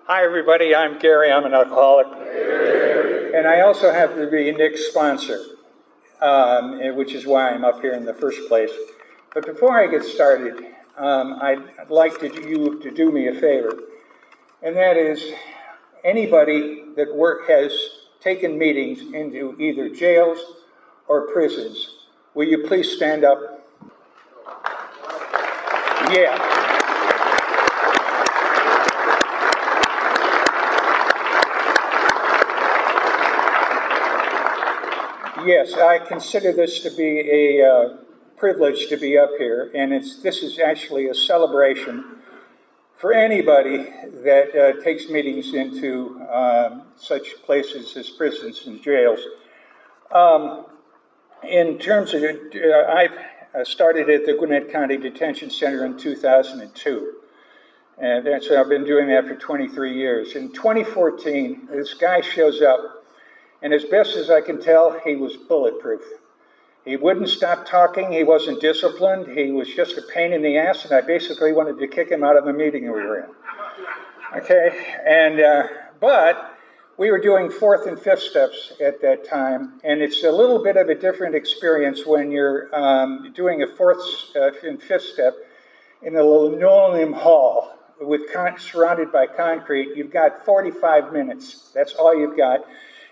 Hi everybody, I'm Gary, I'm an alcoholic. And I also have to be Nick's sponsor, which is why I'm up here in the first place. But before I get started, I'd like you to do me a favor, and that is anybody that has taken meetings into either jails or prisons, will you please stand up? Yeah. Yes, I consider this to be a privilege to be up here, and this is actually a celebration for anybody that takes meetings into such places as prisons and jails. In terms of I started at the Gwinnett County Detention Center in 2002, and so I've been doing that for 23 years. In 2014, this guy shows up, and as best as I can tell, he was bulletproof. He wouldn't stop talking, he wasn't disciplined, he was just a pain in the ass, and I basically wanted to kick him out of the meeting we were in. Okay, and but we were doing fourth and fifth steps at that time, and it's a little bit of a different experience when you're doing a fourth and fifth step in a linoleum hall surrounded by concrete. You've got 45 minutes, that's all you've got.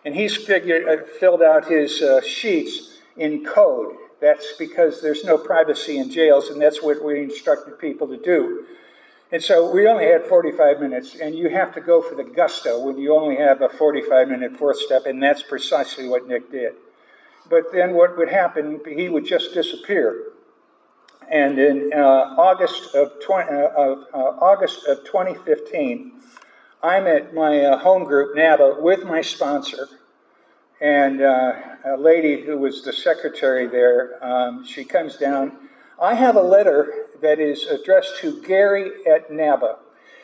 And he's filled out his sheets in code. That's because there's no privacy in jails, and that's what we instructed people to do. And so we only had 45 minutes, and you have to go for the gusto when you only have a 45-minute fourth step, and that's precisely what Nick did. But then what would happen, he would just disappear. And in August of 2015, I'm at my home group, NABA, with my sponsor, and a lady who was the secretary there, she comes down. I have a letter that is addressed to Gary at NABA.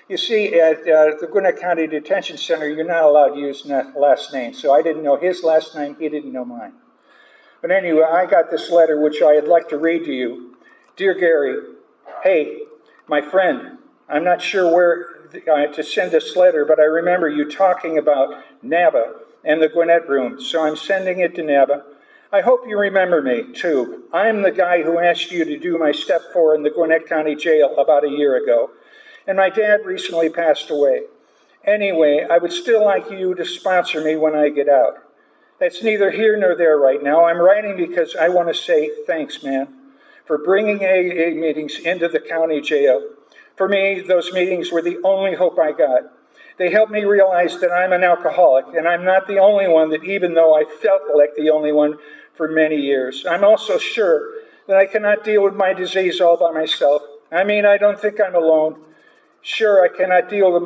You see, at the Gwinnett County Detention Center, you're not allowed to use last names, so I didn't know his last name, he didn't know mine. But anyway, I got this letter, which I'd like to read to you. Dear Gary, hey, my friend, I'm not sure where to send this letter, but I remember you talking about NABA and the Gwinnett room, so I'm sending it to NABA. I hope you remember me, too. I'm the guy who asked you to do my step 4 in the Gwinnett County Jail about a year ago, and my dad recently passed away. Anyway, I would still like you to sponsor me when I get out. That's neither here nor there right now. I'm writing because I want to say thanks, man, for bringing AA meetings into the county jail. For me, those meetings were the only hope I got. They helped me realize that I'm an alcoholic, and I'm not the only one, that even though I felt like the only one for many years. I'm also sure that I cannot deal with my disease all by myself. I mean, I don't think I'm alone. Sure, I cannot deal with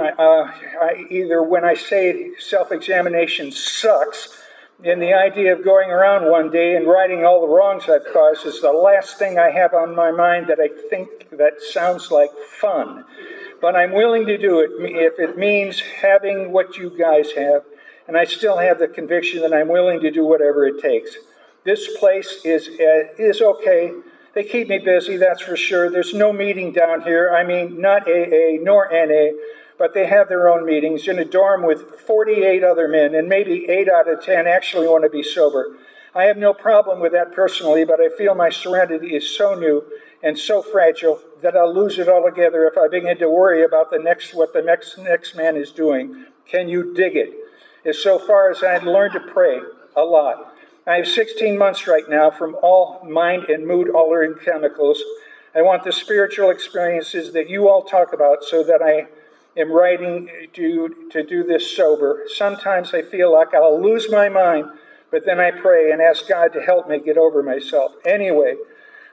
either when I say self-examination sucks, and the idea of going around one day and righting all the wrongs I've caused is the last thing I have on my mind that I think that sounds like fun. But I'm willing to do it if it means having what you guys have, and I still have the conviction that I'm willing to do whatever it takes. This place is okay. They keep me busy, that's for sure. There's no meeting down here. I mean, not AA nor NA, but they have their own meetings in a dorm with 48 other men, and maybe 8 out of 10 actually want to be sober. I have no problem with that personally, but I feel my serenity is so new and so fragile that I'll lose it altogether if I begin to worry about what the next man is doing. Can you dig it? As so far as I've learned to pray a lot. I have 16 months right now from all mind and mood altering chemicals. I want the spiritual experiences that you all talk about so that I am writing to do this sober. Sometimes I feel like I'll lose my mind, but then I pray and ask God to help me get over myself. Anyway,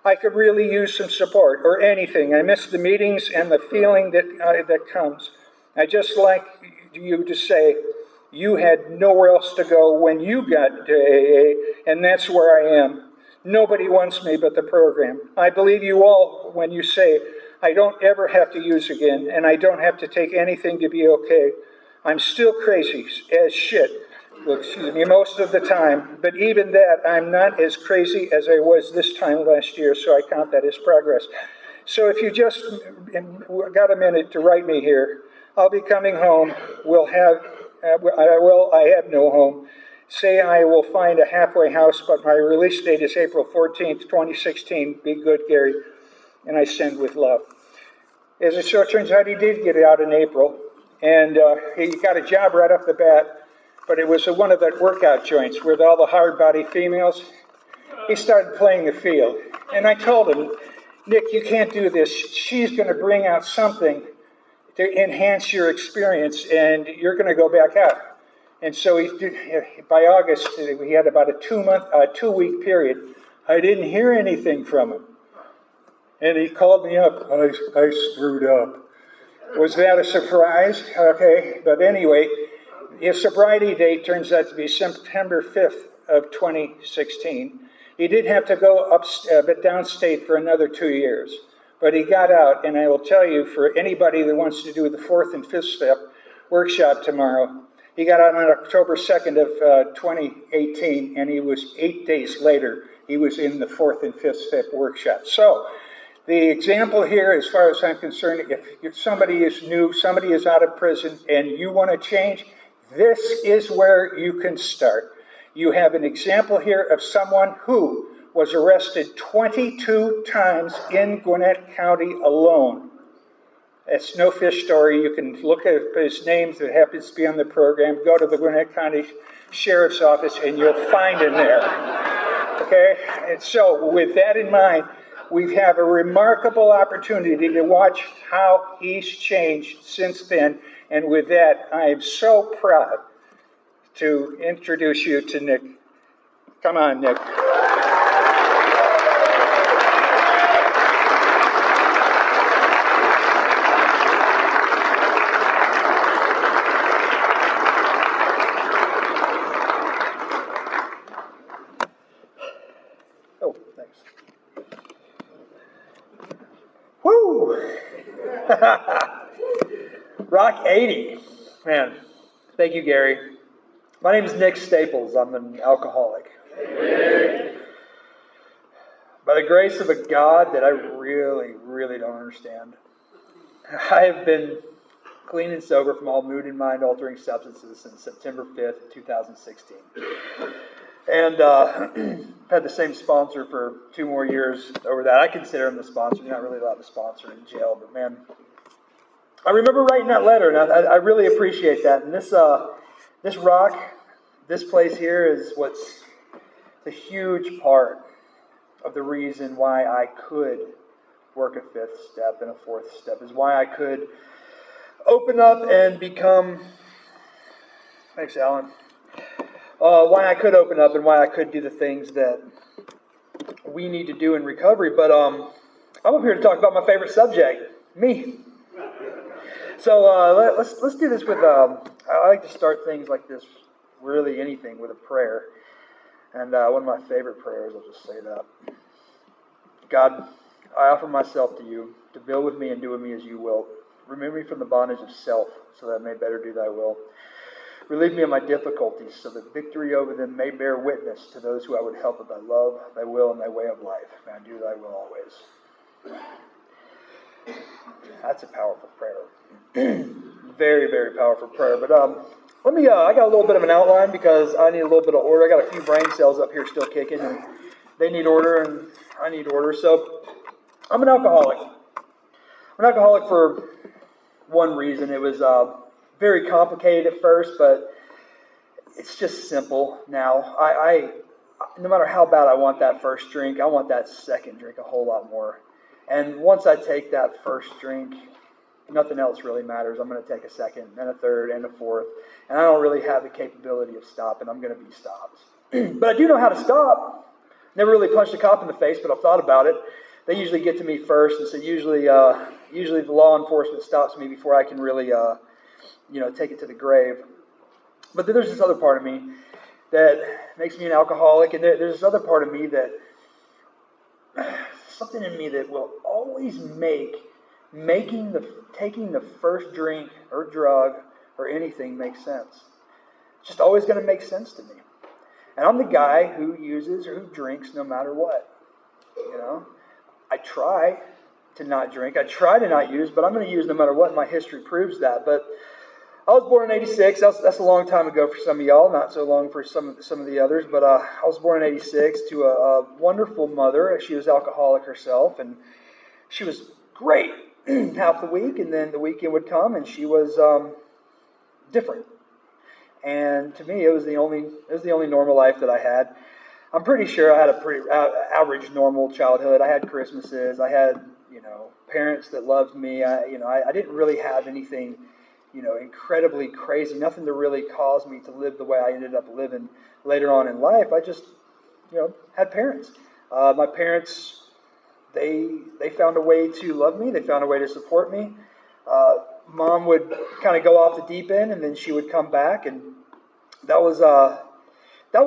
I could really use some support or anything. I miss the meetings and the feeling that comes. I just like you to say, you had nowhere else to go when you got to AA, and that's where I am. Nobody wants me but the program. I believe you all when you say, I don't ever have to use again, and I don't have to take anything to be okay. I'm still crazy as shit, most of the time, but even that, I'm not as crazy as I was this time last year, so I count that as progress. So if you just got a minute to write me here, I'll be coming home. I have no home. Say I will find a halfway house, but my release date is April 14th, 2016. Be good, Gary. And I send with love. As it so turns out, he did get out in April, and he got a job right off the bat, but it was one of the workout joints with all the hard-body females. He started playing the field, and I told him, Nick, you can't do this. She's going to bring out something to enhance your experience, and you're going to go back out. And so by August, we had about a 2-week period. I didn't hear anything from him. And he called me up. I screwed up. Was that a surprise? Okay, but anyway, his sobriety date turns out to be September 5th of 2016. He did have to go downstate for another 2 years, but he got out. And I will tell you, for anybody that wants to do the 4th and 5th step workshop tomorrow, he got out on October 2nd of 2018, and he was 8 days later. He was in the 4th and 5th step workshop. So the example here, as far as I'm concerned, if somebody is new, somebody is out of prison, and you want to change, this is where you can start. You have an example here of someone who was arrested 22 times in Gwinnett County alone. It's no fish story. You can look at his names that happens to be on the program. Go to the Gwinnett County Sheriff's Office, and you'll find him there. Okay? And so, with that in mind, we have a remarkable opportunity to watch how he's changed since then. And with that, I am so proud to introduce you to Nick. Come on, Nick. Oh, thanks. Woo! Rock 80. Man, thank you, Gary. My name is Nick Staples. I'm an alcoholic. By the grace of a God that I really, really don't understand, I have been clean and sober from all mood and mind altering substances since September 5th, 2016. And had the same sponsor for 2 more years over that. I consider him the sponsor. You're not really allowed to sponsor in jail, but man, I remember writing that letter, and I really appreciate that. And this rock, this place here is what's a huge part of the reason why I could work a 5th step and a 4th step, is why I could open up and become, thanks Alan, why I could open up and why I could do the things that we need to do in recovery. But I'm up here to talk about my favorite subject, me. So let's do this with, I like to start things like this, really anything, with a prayer. And one of my favorite prayers, I'll just say that. God, I offer myself to you, to build with me and do with me as you will. Remove me from the bondage of self, so that I may better do thy will. Relieve me of my difficulties, so that victory over them may bear witness to those who I would help with thy love, thy will, and thy way of life. May I do thy will always. That's a powerful prayer. Very, very powerful prayer. But I got a little bit of an outline because I need a little bit of order. I got a few brain cells up here still kicking, and they need order, and I need order. So I'm an alcoholic. I'm an alcoholic for one reason. It was very complicated at first, but it's just simple now. I no matter how bad I want that first drink, I want that second drink a whole lot more. And once I take that first drink, nothing else really matters. I'm going to take a second, and a third, and a fourth. And I don't really have the capability of stopping. I'm going to be stopped. But I do know how to stop. Never really punched a cop in the face, but I've thought about it. They usually get to me first, and so usually the law enforcement stops me before I can really, take it to the grave. But then there's this other part of me that makes me an alcoholic, and there's this other part of me that, something in me that will always taking the first drink or drug or anything makes sense. It's just always going to make sense to me. And I'm the guy who uses or who drinks no matter what. I try to not drink. I try to not use, but I'm going to use no matter what. My history proves that. But I was born in '86. That's a long time ago for some of y'all, not so long for some of the others. But I was born in '86 to a wonderful mother. She was alcoholic herself, and she was great half the week, and then the weekend would come, and she was different. And to me, it was the only normal life that I had. I'm pretty sure I had a pretty average normal childhood. I had Christmases. I had parents that loved me. I didn't really have anything incredibly crazy. Nothing to really cause me to live the way I ended up living later on in life. I just had parents. My parents, they found a way to love me. They found a way to support me. Mom would kind of go off the deep end, and then she would come back, and that was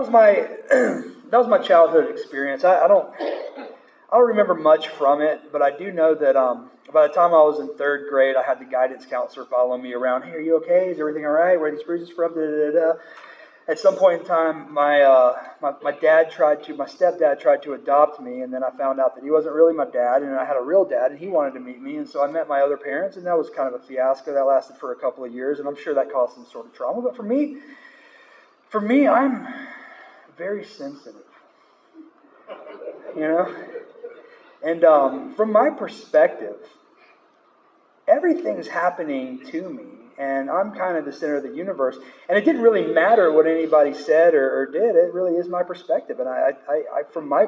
my that was my childhood experience. I don't remember much from it, but I do know that by the time I was in third grade, I had the guidance counselor following me around. Hey, are you okay? Is everything all right? Where are these bruises from? Da, da, da, da. At some point in time, my stepdad tried to adopt me, and then I found out that he wasn't really my dad, and I had a real dad, and he wanted to meet me, and so I met my other parents, and that was kind of a fiasco that lasted for a couple of years, and I'm sure that caused some sort of trauma. But for me, I'm very sensitive, and from my perspective, everything's happening to me, and I'm kind of the center of the universe. And it didn't really matter what anybody said or did. It really is my perspective, and I from my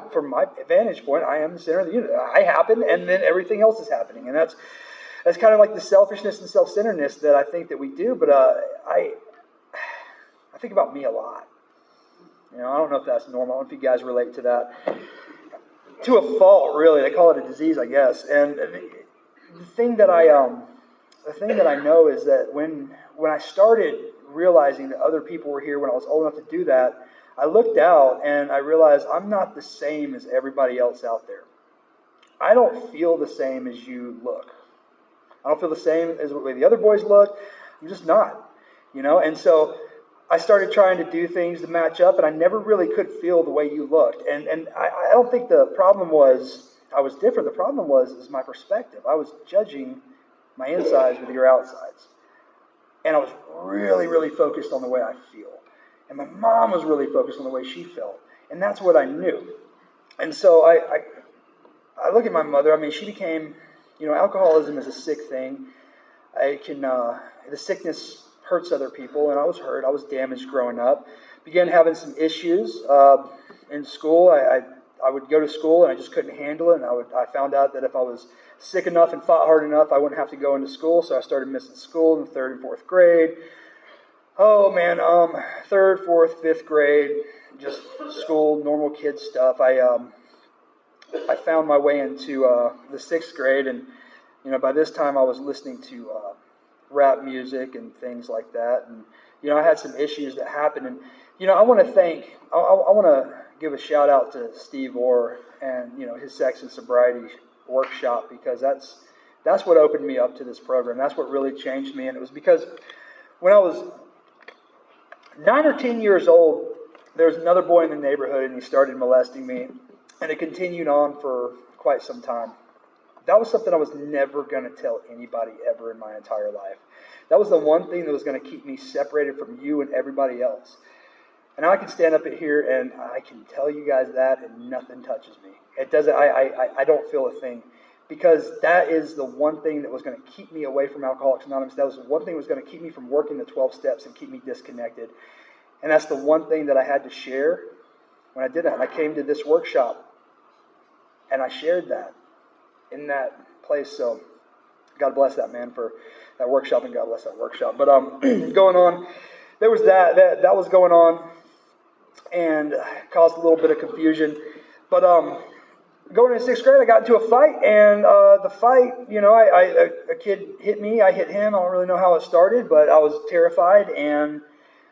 vantage point, I am the center of the universe. I happen, and then everything else is happening, and that's kind of like the selfishness and self-centeredness that I think that we do. But I think about me a lot. I don't know if that's normal. I don't know if you guys relate to that. To a fault, really. They call it a disease, I guess. And the thing that I know is that when I started realizing that other people were here when I was old enough to do that, I looked out and I realized I'm not the same as everybody else out there. I don't feel the same as you look. I don't feel the same as the way the other boys look. I'm just not, And so I started trying to do things to match up, and I never really could feel the way you looked. And I don't think the problem was I was different. The problem was my perspective. I was judging my insides with your outsides. And I was really, really focused on the way I feel. And my mom was really focused on the way she felt. And that's what I knew. And so I look at my mother. I mean, she became, alcoholism is a sick thing. The sickness hurts other people, and I was hurt. I was damaged growing up. Began having some issues in school. I would go to school, and I just couldn't handle it. And I found out that if I was sick enough and fought hard enough, I wouldn't have to go into school. So I started missing school in the 3rd and 4th grade. Oh man, 3rd, 4th, 5th grade, just school, normal kid stuff. I found my way into the 6th grade, and by this time I was listening to rap music and things like that, and I had some issues that happened, and I want to give a shout out to Steve Orr and his sex and sobriety workshop, because that's what opened me up to this program. That's what really changed me. And it was because when I was 9 or 10 years old, there was another boy in the neighborhood, and he started molesting me, and it continued on for quite some time. That was something I was never going to tell anybody ever in my entire life. That was the one thing that was going to keep me separated from you and everybody else. And I can stand up here and I can tell you guys that, and nothing touches me. It doesn't. I don't feel a thing, because that is the one thing that was going to keep me away from Alcoholics Anonymous. That was the one thing that was going to keep me from working the 12 steps and keep me disconnected. And that's the one thing that I had to share when I did that. And I came to this workshop and I shared that in that place. So God bless that man for that workshop, and God bless that workshop. But going on, there was that was going on, and caused a little bit of confusion. But going into 6th grade, I got into a fight, and the fight, a kid hit me, I hit him. I don't really know how it started, but I was terrified, and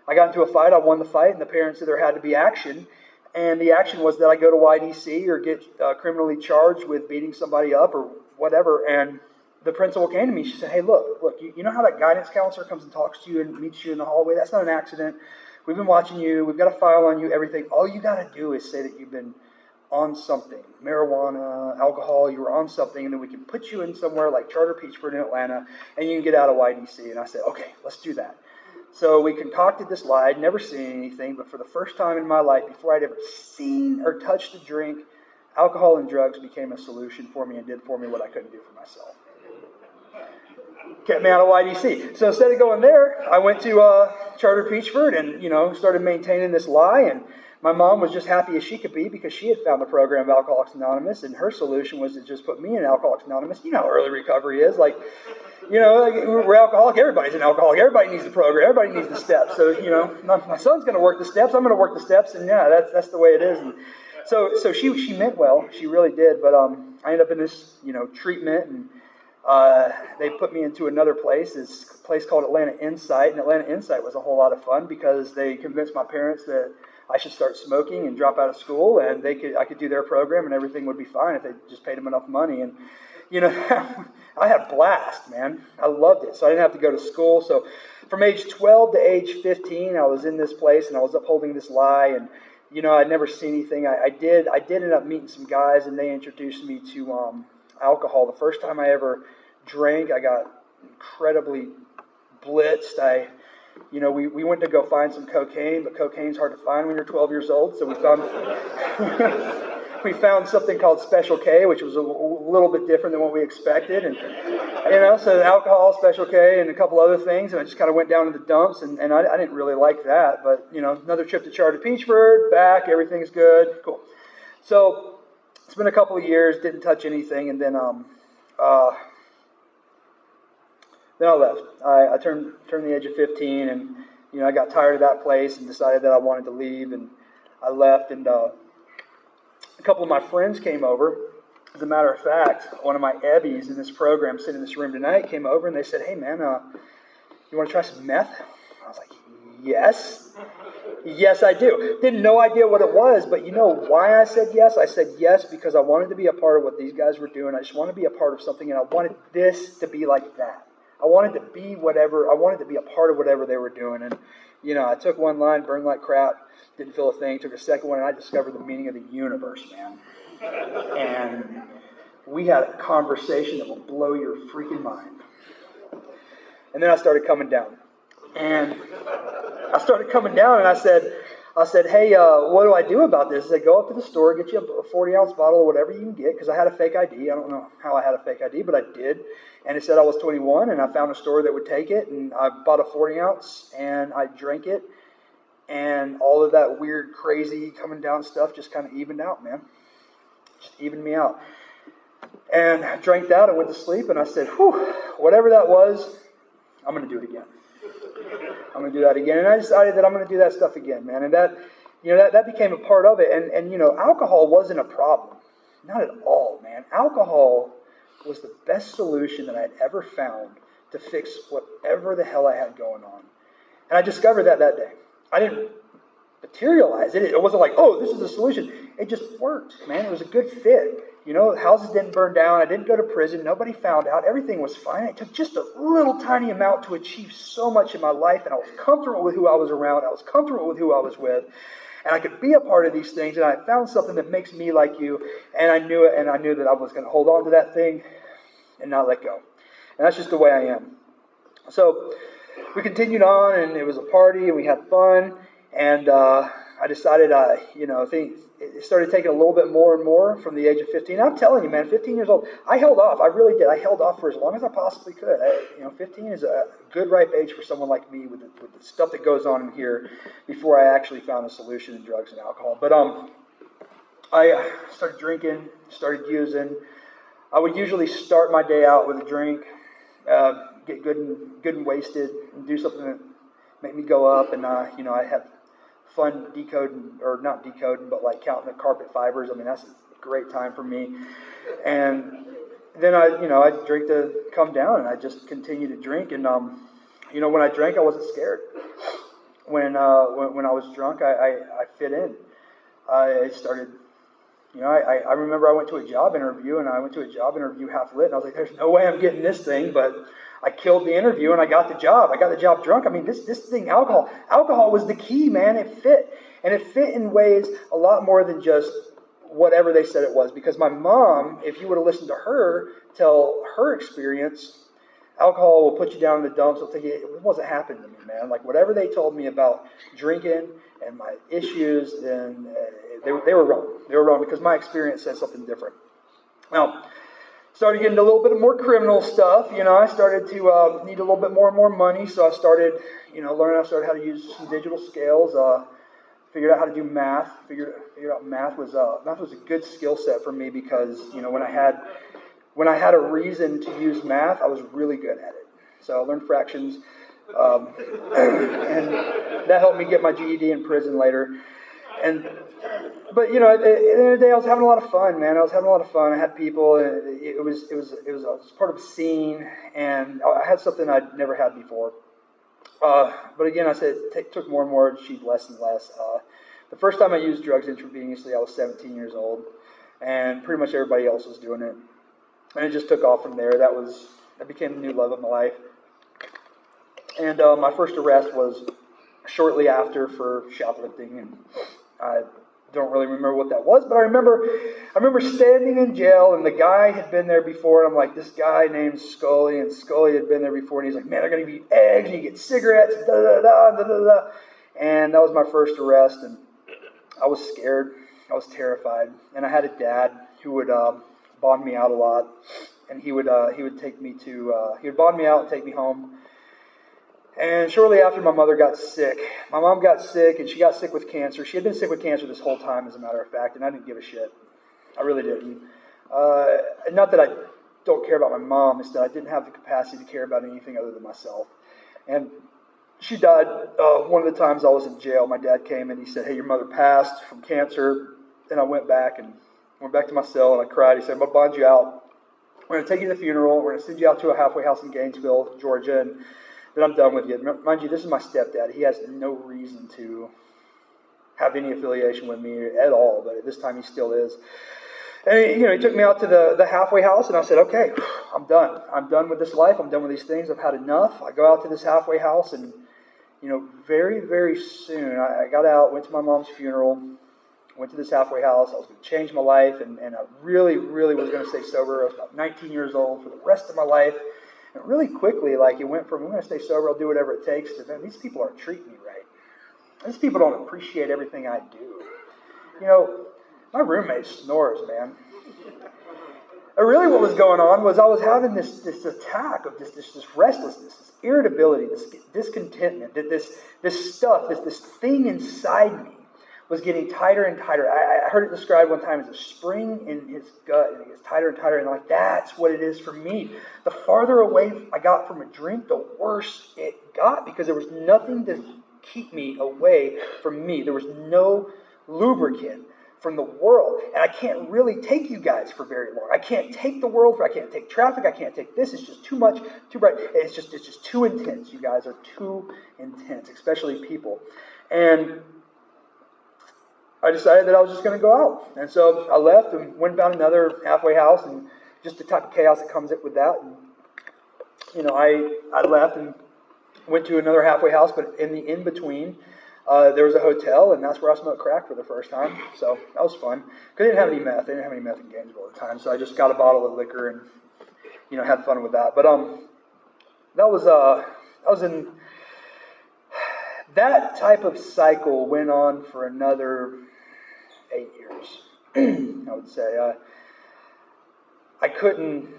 I got into a fight. I won the fight, and the parents said there had to be action. And the action was that I go to YDC or get criminally charged with beating somebody up or whatever. And the principal came to me. She said, hey, look, you know how that guidance counselor comes and talks to you and meets you in the hallway? That's not an accident. We've been watching you. We've got a file on you, everything. All you got to do is say that you've been on something, marijuana, alcohol, you were on something, and then we can put you in somewhere like Charter Peachford in Atlanta, and you can get out of YDC. And I said, okay, let's do that. So we concocted this lie. I'd never seen anything, but for the first time in my life, before I'd ever seen or touched a drink, alcohol and drugs became a solution for me and did for me what I couldn't do for myself. Kept me out of YDC. So instead of going there, I went to Charter Peachford and, started maintaining this lie. And my mom was just happy as she could be because she had found the program of Alcoholics Anonymous, and her solution was to just put me in Alcoholics Anonymous. You know how early recovery is. We're alcoholic. Everybody's an alcoholic. Everybody needs the program. Everybody needs the steps. So, my son's going to work the steps. I'm going to work the steps. And yeah, that's the way it is. And so she meant well. She really did. But I ended up in this, treatment, and they put me into another place. This place called Atlanta Insight. And Atlanta Insight was a whole lot of fun because they convinced my parents that I should start smoking and drop out of school, and I could do their program and everything would be fine if they just paid them enough money. And I had a blast, man. I loved it. So I didn't have to go to school. So from age 12 to age 15, I was in this place and I was upholding this lie. And I'd never seen anything. I did end up meeting some guys, and they introduced me to alcohol. The first time I ever drank, I got incredibly blitzed. We went to go find some cocaine, but cocaine's hard to find when you're 12 years old. So we found we found something called Special K, which was a little bit different than what we expected. And so alcohol, Special K, and a couple other things. And I just kind of went down to the dumps, and I didn't really like that. But another trip to Charter Peachford, back, everything's good, cool. So it's been a couple of years, didn't touch anything, and then I left. I turned the age of 15, and I got tired of that place and decided that I wanted to leave, and I left. And a couple of my friends came over. As a matter of fact, one of my Ebbies in this program, sitting in this room tonight, came over and they said, "Hey man, you want to try some meth?" I was like, "Yes, yes I do." Didn't no idea what it was, but you know why I said yes? I said yes because I wanted to be a part of what these guys were doing. I just wanted to be a part of something, and I wanted this to be like that. I wanted to be a part of whatever they were doing. And, I took one line, burned like crap, didn't feel a thing. Took a second one, and I discovered the meaning of the universe, man. And we had a conversation that will blow your freaking mind. And then I started coming down. And I said, "Hey, what do I do about this?" I said, "Go up to the store, get you a 40-ounce bottle or whatever you can get," because I had a fake ID. I don't know how I had a fake ID, but I did. And it said I was 21, and I found a store that would take it, and I bought a 40-ounce, and I drank it, and all of that weird, crazy coming down stuff just kind of evened out, man. Just evened me out. And I drank that, I went to sleep, and I said, whew, whatever that was, I'm going to do it again. I'm going to do that again. And I decided that I'm going to do that stuff again, man. And that became a part of it. And alcohol wasn't a problem. Not at all, man. Alcohol was the best solution that I had ever found to fix whatever the hell I had going on. And I discovered that day. I didn't materialize it. It wasn't like, oh, this is a solution. It just worked, man. It was a good fit. Houses didn't burn down. I didn't go to prison. Nobody found out. Everything was fine. It took just a little tiny amount to achieve so much in my life, and I was comfortable with who I was around. I was comfortable with who I was with, and I could be a part of these things, and I found something that makes me like you, and I knew it, and I knew that I was going to hold on to that thing and not let go. And that's just the way I am. So we continued on, and it was a party, and we had fun, and I decided, it started taking a little bit more and more from the age of 15. I'm telling you, man, 15 years old, I held off. I really did. I held off for as long as I possibly could. 15 is a good ripe age for someone like me with the stuff that goes on in here before I actually found a solution in drugs and alcohol. But I started drinking, started using. I would usually start my day out with a drink, get good and wasted, and do something that made me go up. And I have fun not decoding, but like counting the carpet fibers. I mean, that's a great time for me. And then I drink to come down, and I just continue to drink. And when I drank, I wasn't scared. When I was drunk, I fit in. I started. I remember I went to a job interview, and I went to a job interview half lit, and I was like, "There's no way I'm getting this thing," but I killed the interview, and I got the job. I got the job drunk. I mean, this thing, alcohol was the key, man. It fit, and it fit in ways a lot more than just whatever they said it was. Because my mom, if you would have listened to her tell her experience, alcohol will put you down in the dumps. It'll take you, it wasn't happening to me, man. Like whatever they told me about drinking and my issues, then they were wrong. They were wrong because my experience said something different. Now, started getting into a little bit more criminal stuff. I started to need a little bit more and more money, so I started, learning. I started how to use some digital scales. Figured out how to do math. Figured out math was a good skill set for me because when I had a reason to use math, I was really good at it. So I learned fractions, and that helped me get my GED in prison later. But at the end of the day, I was having a lot of fun, man. I was having a lot of fun. I had people. And it was part of a scene, and I had something I'd never had before. But again, I said it took more and more, achieved less and less. The first time I used drugs intravenously, I was 17 years old, and pretty much everybody else was doing it. And it just took off from there. That became the new love of my life. And my first arrest was shortly after for shoplifting, and I don't really remember what that was, but I remember standing in jail, and the guy had been there before, and I'm like, this guy named Scully, and Scully had been there before, and he's like, man, they're going to give you eggs, and you get cigarettes, and da-da-da-da. And that was my first arrest, and I was scared. I was terrified, and I had a dad who would bond me out a lot, and he would take me to he would bond me out and take me home. And shortly after, my mother got sick. My mom got sick, and she got sick with cancer. She had been sick with cancer this whole time, as a matter of fact, and I didn't give a shit. I really didn't. Not that I don't care about my mom, it's that I didn't have the capacity to care about anything other than myself. And she died one of the times I was in jail. My dad came and he said, hey, your mother passed from cancer. And I went back to my cell, and I cried. He said, I'm going to bond you out. We're going to take you to the funeral. We're going to send you out to a halfway house in Gainesville, Georgia, and then I'm done with you. Mind you, this is my stepdad. He has no reason to have any affiliation with me at all, but at this time he still is. And he took me out to the halfway house, and I said, okay, I'm done. I'm done with this life. I'm done with these things. I've had enough. I go out to this halfway house, and very, very soon I got out, went to my mom's funeral, went to this halfway house. I was going to change my life, and I really, really was going to stay sober. I was about 19 years old for the rest of my life. And really quickly, it went from, I'm going to stay sober, I'll do whatever it takes, to, man, these people aren't treating me right. These people don't appreciate everything I do. My roommate snores, man. And really what was going on was I was having this attack of this restlessness, this irritability, this discontentment, this stuff, this thing inside me was getting tighter and tighter. I heard it described one time as a spring in his gut, and it gets tighter and tighter, and I'm like, that's what it is for me. The farther away I got from a drink, the worse it got, because there was nothing to keep me away from me. There was no lubricant from the world, and I can't really take you guys for very long. I can't take the world, I can't take traffic, I can't take this. It's just too much, too bright. It's just too intense. You guys are too intense, especially people. And I decided that I was just going to go out. And so I left and went and found another halfway house, and just the type of chaos that comes with that. And, I left and went to another halfway house, but in the in-between, there was a hotel, and that's where I smoked crack for the first time. So that was fun. Because I didn't have any meth. They didn't have any meth in Gainesville at the time. So I just got a bottle of liquor and, had fun with that. But that was in... That type of cycle went on for another 8 years, I would say. I couldn't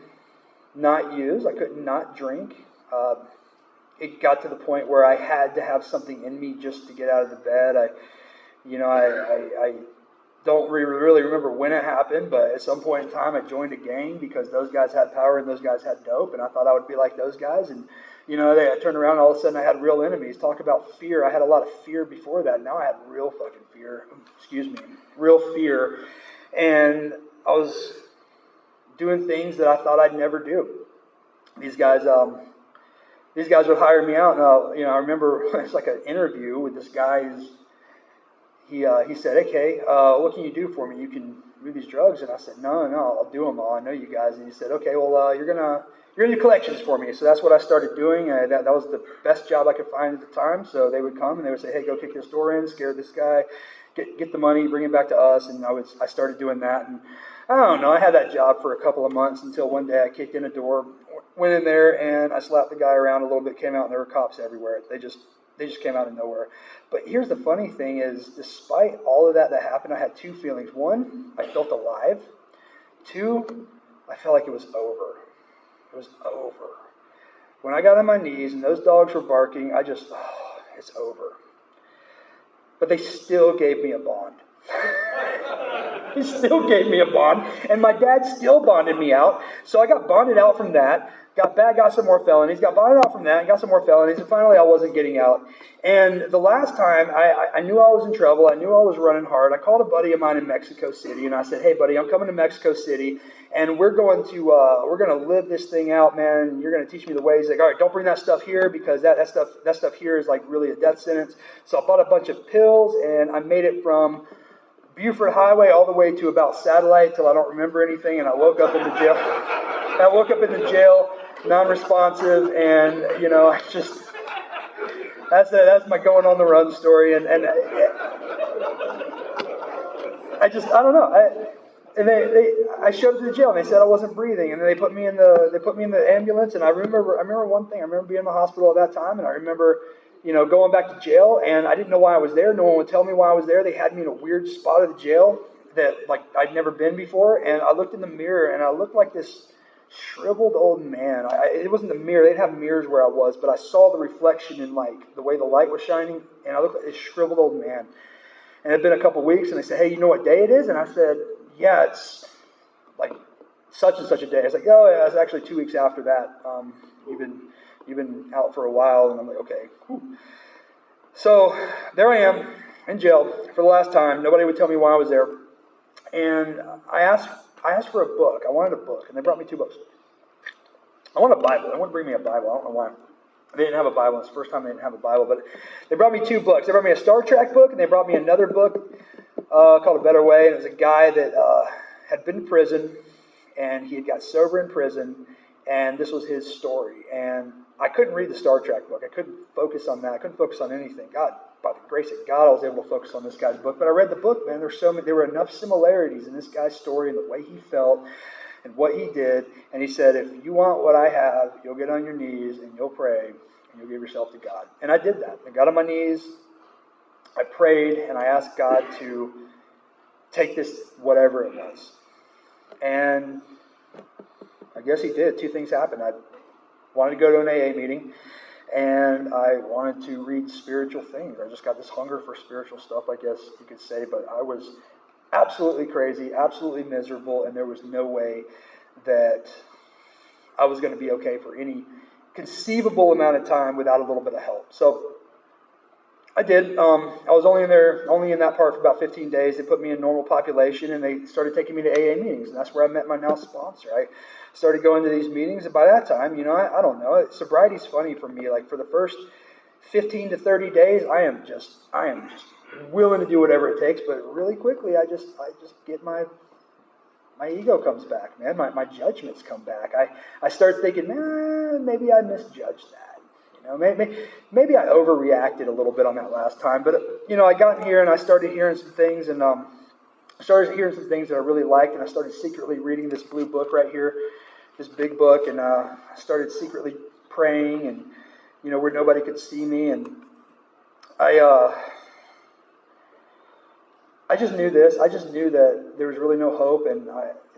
not use. I couldn't not drink. It got to the point where I had to have something in me just to get out of the bed. I don't really remember when it happened, but at some point in time I joined a gang because those guys had power and those guys had dope, and I thought I would be like those guys. And I turned around and all of a sudden I had real enemies. Talk about fear. I had a lot of fear before that. Now I had real fucking fear. Real fear. And I was doing things that I thought I'd never do. These guys would hire me out, and I remember it's like an interview with this guy. He said, "Okay, what can you do for me? You can do these drugs." And I said, "No, I'll do them all. I know you guys." And he said, "Okay, well, you're you're going to do collections for me. So that's what I started doing. That was the best job I could find at the time. So they would come and they would say, hey, go kick this door in, scare this guy, get the money, bring it back to us. And I started doing that. And I don't know, I had that job for a couple of months until one day I kicked in a door, went in there, and I slapped the guy around a little bit, came out, and there were cops everywhere. They just came out of nowhere. But here's the funny thing is, despite all of that happened, I had two feelings. One, I felt alive. Two, I felt like it was over. It was over. When I got on my knees and those dogs were barking, it's over. But they still gave me a bond. He still gave me a bond, and my dad still bonded me out. So I got bonded out from that, got some more felonies, got bonded out from that, and got some more felonies, and finally I wasn't getting out. And the last time, I knew I was in trouble, I knew I was running hard. I called a buddy of mine in Mexico City, and I said, hey buddy, I'm coming to Mexico City, and we're going to live this thing out, man, and you're going to teach me the ways. Like, all right, don't bring that stuff here, because that stuff here is like really a death sentence. So I bought a bunch of pills, and I made it from Buford Highway all the way to about Satellite till I don't remember anything, and I woke up in the jail. I woke up in the jail, non-responsive, and I just that's my going on the run story, and I don't know. I showed up to the jail, and they said I wasn't breathing, and then they put me in the ambulance, and I remember one thing. I remember being in the hospital at that time, and I remember going back to jail, and I didn't know why I was there. No one would tell me why I was there. They had me in a weird spot of the jail that I'd never been before, and I looked in the mirror, and I looked like this shriveled old man. It wasn't the mirror. They didn't have mirrors where I was, but I saw the reflection in the way the light was shining, and I looked like this shriveled old man. And it had been a couple weeks, and they said, hey, you know what day it is? And I said, yeah, it's like such and such a day. I was like, oh, yeah, it's actually 2 weeks after that. You've been out for a while. And I'm like, okay. Whew. So there I am in jail for the last time. Nobody would tell me why I was there. And I asked for a book. I wanted a book, and they brought me 2 books. I want a Bible. They wouldn't bring me a Bible. I don't know why. They didn't have a Bible. It's the first time they didn't have a Bible. But they brought me 2 books. They brought me a Star Trek book, and they brought me another book called A Better Way. And it was a guy that had been to prison, and he had got sober in prison, and this was his story. And I couldn't read the Star Trek book. I couldn't focus on that. I couldn't focus on anything. God, by the grace of God, I was able to focus on this guy's book. But I read the book, man. There were enough similarities in this guy's story and the way he felt and what he did. And he said, if you want what I have, you'll get on your knees and you'll pray and you'll give yourself to God. And I did that. I got on my knees. I prayed and I asked God to take this, whatever it was. And I guess he did. 2 things happened. I wanted to go to an AA meeting, and I wanted to read spiritual things. I just got this hunger for spiritual stuff, I guess you could say, but I was absolutely crazy, absolutely miserable, and there was no way that I was going to be okay for any conceivable amount of time without a little bit of help. So I did. I was only in that part for about 15 days. They put me in normal population, and they started taking me to AA meetings, and that's where I met my now sponsor. I started going to these meetings, and by that time, I don't know. Sobriety's funny for me. Like for the first 15 to 30 days, I am just willing to do whatever it takes. But really quickly, I just get my ego comes back, man. My judgments come back. I start thinking, maybe I misjudged that. Maybe I overreacted a little bit on that last time. But I got in here and I started hearing some things, and that I really liked, and I started secretly reading this blue book right here, this big book, and I started secretly praying, and where nobody could see me, and I just knew this. I just knew that there was really no hope, and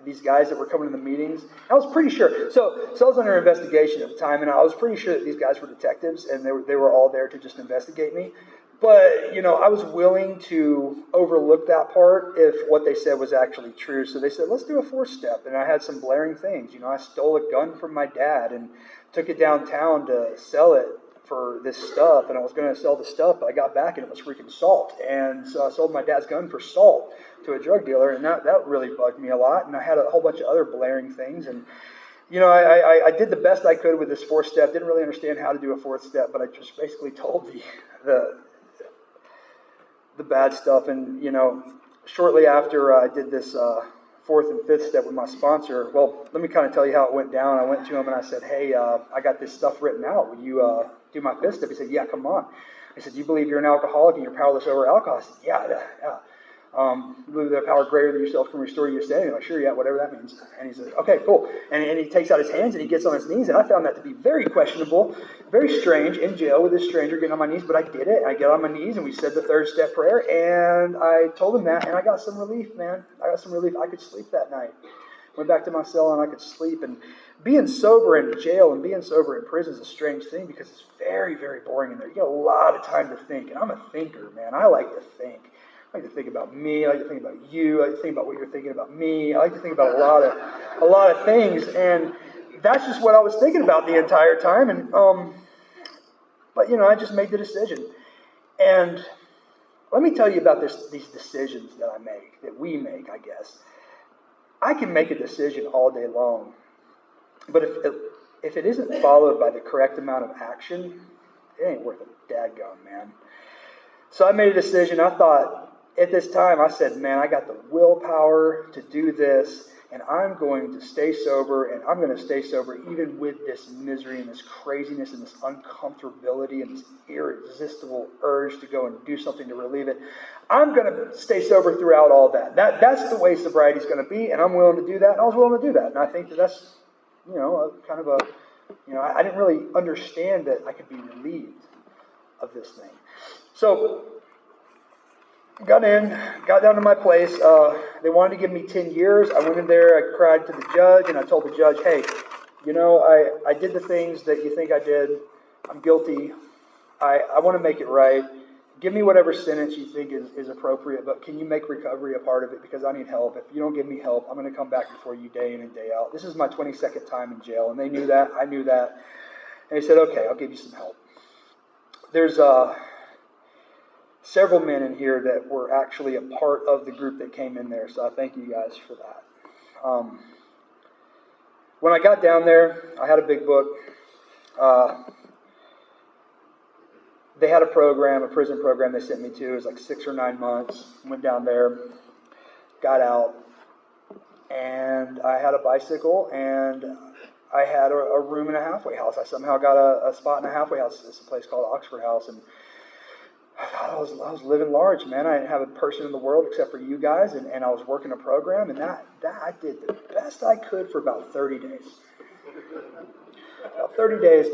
these guys that were coming to the meetings, I was pretty sure. So I was under investigation at the time, and I was pretty sure that these guys were detectives, and they were all there to just investigate me. But, I was willing to overlook that part if what they said was actually true. So they said, let's do a 4th step. And I had some blaring things. I stole a gun from my dad and took it downtown to sell it for this stuff. And I was going to sell the stuff, but I got back and it was freaking salt. And so I sold my dad's gun for salt to a drug dealer. And that really bugged me a lot. And I had a whole bunch of other blaring things. And I did the best I could with this 4th step. Didn't really understand how to do a 4th step, but I just basically told the bad stuff. And shortly after I did this fourth and fifth step with my sponsor. Well, let me kind of tell you how it went down. I went to him and I said, hey, I got this stuff written out. Will you do my fifth step? He said, yeah, come on. I said, do you believe you're an alcoholic and you're powerless over alcohol? I said, yeah. You believe that a power greater than yourself can restore your sanity? I'm like, sure, yeah, whatever that means. And he said, okay, cool. And he takes out his hands and he gets on his knees, and I found that to be very questionable, very strange, in jail with this stranger getting on my knees, but I did it. I get on my knees and we said the third step prayer, and I told him that, and I got some relief, man. I got some relief. I could sleep that night. Went back to my cell and I could sleep. And being sober in jail and being sober in prison is a strange thing because it's very, very boring in there. You get a lot of time to think, and I'm a thinker, man. I like to think. I like to think about me. I like to think about you. I like to think about what you're thinking about me. I like to think about a lot of things, and that's just what I was thinking about the entire time. And but I just made the decision. And let me tell you about these decisions that I make, that we make, I guess. I can make a decision all day long, but if it isn't followed by the correct amount of action, it ain't worth a dadgum, man. So I made a decision. I thought, at this time, I said, man, I got the willpower to do this, and I'm going to stay sober, and I'm going to stay sober even with this misery and this craziness and this uncomfortability and this irresistible urge to go and do something to relieve it. I'm going to stay sober throughout all that. That's the way sobriety is going to be, and I'm willing to do that, and I was willing to do that. And I think that's, I didn't really understand that I could be relieved of this thing. So, got down to my place. They wanted to give me 10 years. I went in there, I cried to the judge, and I told the judge, hey, I did the things that you think I did. I'm guilty. I want to make it right. Give me whatever sentence you think is appropriate, but can you make recovery a part of it? Because I need help. If you don't give me help, I'm going to come back before you day in and day out. This is my 22nd time in jail, and they knew that. I knew that. And they said, okay, I'll give you some help. There's several men in here that were actually a part of the group that came in there, so I thank you guys for that. When I got down there, I had a big book. They had a prison program they sent me to. It was like 6 or 9 months. Went down there, got out, and I had a bicycle, and I had a room in a halfway house. I somehow got a spot in a halfway house. It's a place called Oxford House, and I thought I was living large, man. I didn't have a person in the world except for you guys, and I was working a program, and that I did the best I could for about 30 days. About 30 days,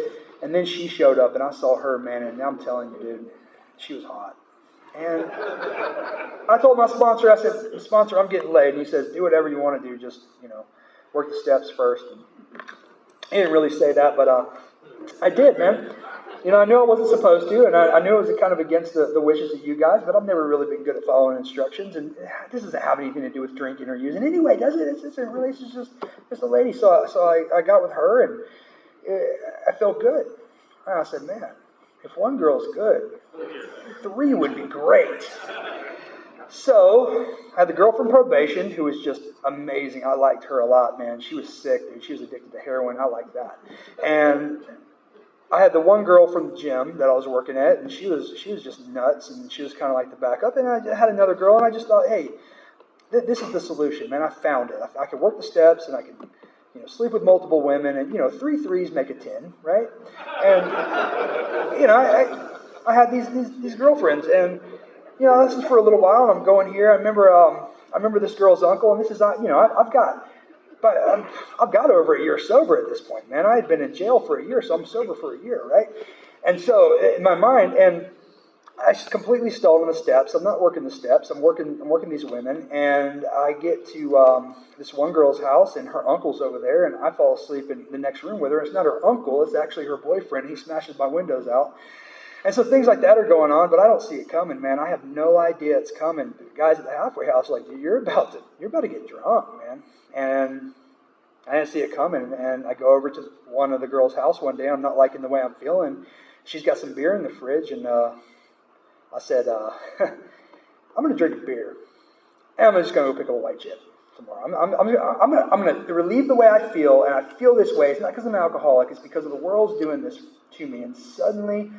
and then she showed up, and I saw her, man, and I'm telling you, dude, she was hot. And I told my sponsor, I said, sponsor, I'm getting laid. And he says, do whatever you want to do, just, work the steps first. And he didn't really say that, but I did, man. I knew I wasn't supposed to, and I knew it was kind of against the wishes of you guys, but I've never really been good at following instructions, and this doesn't have anything to do with drinking or using anyway, does it? It's just a lady. So I got with her, and I felt good. And I said, man, if one girl's good, 3 would be great. So I had the girl from probation who was just amazing. I liked her a lot, man. She was sick, dude. She was addicted to heroin. I liked that. And I had the one girl from the gym that I was working at, and she was just nuts, and she was kind of like the backup. And I had another girl, and I just thought, hey, this is the solution, man. I found it. I could work the steps, and I could, sleep with multiple women, and 3 threes make a 10, right? And I had these girlfriends, and this is for a little while, and I'm going here. I remember this girl's uncle, and this is I've got over a year sober at this point, man. I had been in jail for a year, so I'm sober for a year, right? And so in my mind, and I completely stalled on the steps. I'm not working the steps. I'm working these women, and I get to this one girl's house, and her uncle's over there, and I fall asleep in the next room with her. It's not her uncle. It's actually her boyfriend. He smashes my windows out. And so things like that are going on, but I don't see it coming, man. I have no idea it's coming. The guys at the halfway house are like, dude, you're about to get drunk, man. And I didn't see it coming. And I go over to one of the girls' house one day. I'm not liking the way I'm feeling. She's got some beer in the fridge, and I said, I'm going to drink a beer, and I'm just going to go pick up a white chip tomorrow. I'm going to relieve the way I feel, and I feel this way. It's not because I'm an alcoholic. It's because of the world's doing this to me. And suddenly,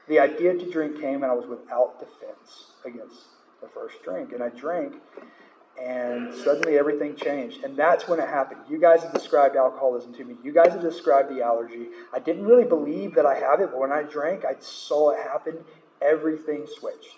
the idea to drink came, and I was without defense against the first drink. And I drank, And suddenly everything changed. And that's when it happened. You guys have described alcoholism to me. You guys have described the allergy. I didn't really believe that I have it, but when I drank, I saw it happen. Everything switched.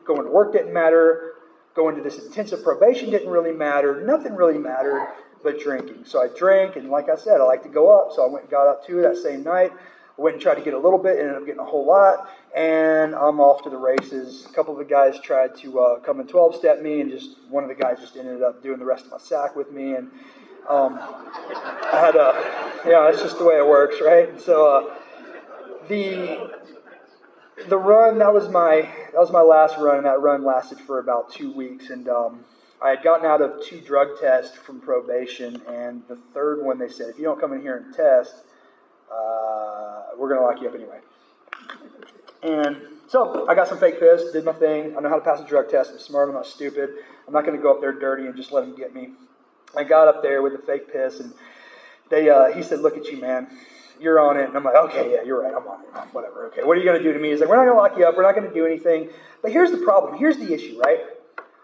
Going to work didn't matter. Going to this intensive probation didn't really matter. Nothing really mattered but drinking. So I drank, and like I said, I like to go up. So I went and got up 2 that same night. I went and tried to get a little bit, ended up getting a whole lot, and I'm off to the races. A couple of the guys tried to come and 12-step me, and just one of the guys just ended up doing the rest of my sack with me. And I had that's just the way it works, right? And so the run, that was my last run, and that run lasted for about 2 weeks. And I had gotten out of 2 drug tests from probation, and the third one they said, if you don't come in here and test, we're going to lock you up anyway. And so I got some fake piss, did my thing. I know how to pass a drug test. I'm smart. I'm not stupid. I'm not going to go up there dirty and just let them get me. I got up there with the fake piss, and he said, look at you, man. You're on it. And I'm like, okay, yeah, you're right. I'm on it. Whatever. Okay, what are you going to do to me? He's like, we're not going to lock you up. We're not going to do anything. But here's the problem. Here's the issue, right?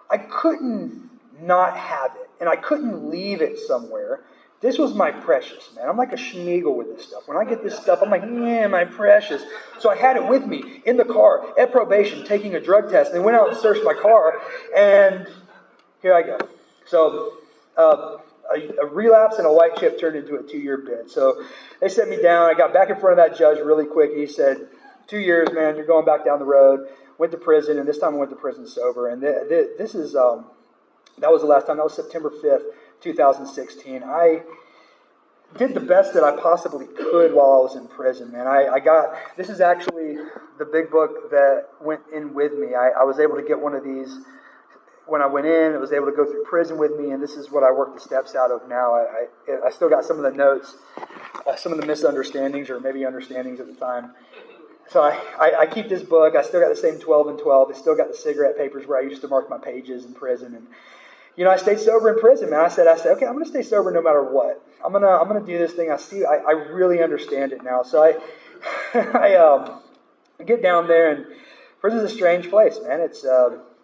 I couldn't not have it, and I couldn't leave it somewhere. This was my precious, man. I'm like a schmeagle with this stuff. When I get this stuff, I'm like, yeah, my precious. So I had it with me in the car at probation, taking a drug test. They went out and searched my car, and here I go. So a relapse and a white chip turned into a 2-year bid. So they set me down. I got back in front of that judge really quick, and he said, 2 years, man, you're going back down the road. Went to prison, and this time I went to prison sober. And this is that was the last time. That was September 5th. 2016. I did the best that I possibly could while I was in prison, man. This is actually the big book that went in with me. I was able to get one of these when I went in. It was able to go through prison with me, and this is what I work the steps out of now. I still got some of the notes, some of the misunderstandings or maybe understandings at the time. So I keep this book. I still got the same 12 and 12. I still got the cigarette papers where I used to mark my pages in prison. And I stayed sober in prison, man. I said, okay, I'm going to stay sober no matter what. I'm gonna do this thing. I really understand it now. So I get down there, and prison's a strange place, man. It's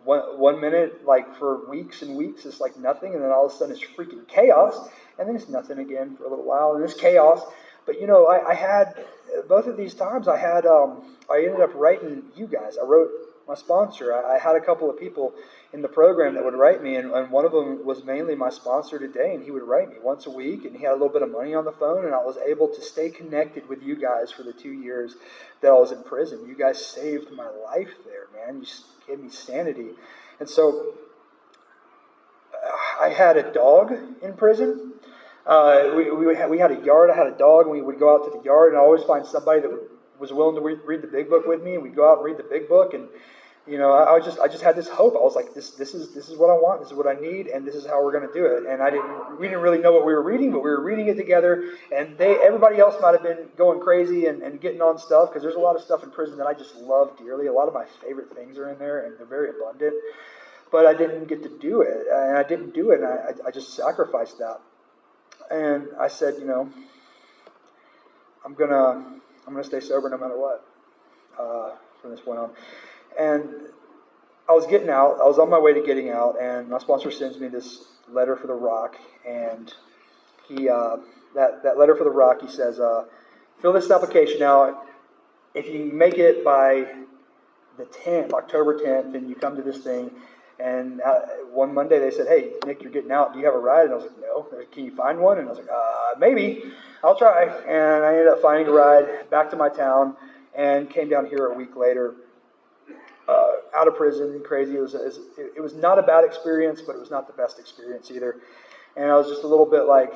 one minute, like for weeks and weeks, it's like nothing, and then all of a sudden it's freaking chaos, and then it's nothing again for a little while, and it's chaos. But I had both of these times. I ended up writing you guys. I wrote my sponsor. I had a couple of people in the program that would write me, and one of them was mainly my sponsor today, and he would write me once a week, and he had a little bit of money on the phone, and I was able to stay connected with you guys for the 2 years that I was in prison. You guys saved my life there, man. You gave me sanity. And so I had a dog in prison. We had a yard. I had a dog, and we would go out to the yard, and I always find somebody that was willing to read the big book with me, and we'd go out and read the big book. And I just had this hope. I was like, this is what I want, this is what I need, and this is how we're going to do it. And we didn't really know what we were reading, but we were reading it together. And everybody else might have been going crazy and getting on stuff, because there's a lot of stuff in prison that I just love dearly. A lot of my favorite things are in there, and they're very abundant. But I didn't get to do it, and I didn't do it, and I just sacrificed that. And I said, I'm gonna stay sober no matter what from this point on. And I was getting out. I was on my way to getting out, and my sponsor sends me this letter for the Rock. And he that letter for the Rock, he says, fill this application out. If you make it by the 10th, October 10th, and you come to this thing. And one Monday they said, hey, Nick, you're getting out. Do you have a ride? And I was like, no. Can you find one? And I was like, maybe. I'll try. And I ended up finding a ride back to my town and came down here a week later, out of prison, crazy. It was not a bad experience, but it was not the best experience either. And I was just a little bit like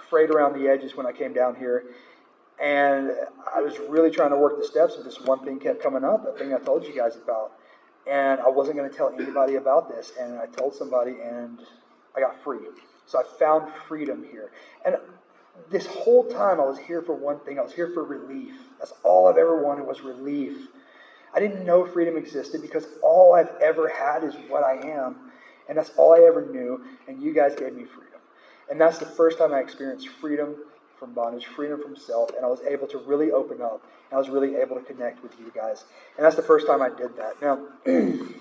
frayed around the edges when I came down here. And I was really trying to work the steps, but this one thing kept coming up, that thing I told you guys about. And I wasn't going to tell anybody about this. And I told somebody, and I got free. So I found freedom here. And this whole time I was here for one thing. I was here for relief. That's all I've ever wanted was relief. I didn't know freedom existed because all I've ever had is what I am. And that's all I ever knew. And you guys gave me freedom. And that's the first time I experienced freedom from bondage, freedom from self. And I was able to really open up. And I was really able to connect with you guys. And that's the first time I did that. Now,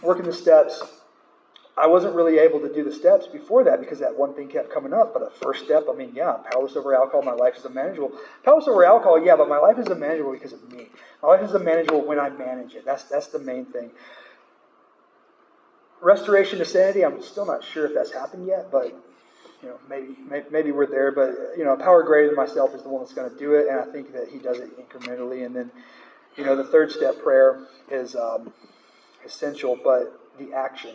working the steps, I wasn't really able to do the steps before that because that one thing kept coming up. But the first step, I mean, yeah, powerless over alcohol, my life is unmanageable. Powerless over alcohol, yeah, but my life is unmanageable because of me. My life is unmanageable when I manage it. That's the main thing. Restoration to sanity, I'm still not sure if that's happened yet, but maybe we're there. But a power greater than myself is the one that's going to do it, and I think that He does it incrementally. And then, the third step prayer is essential, but the action.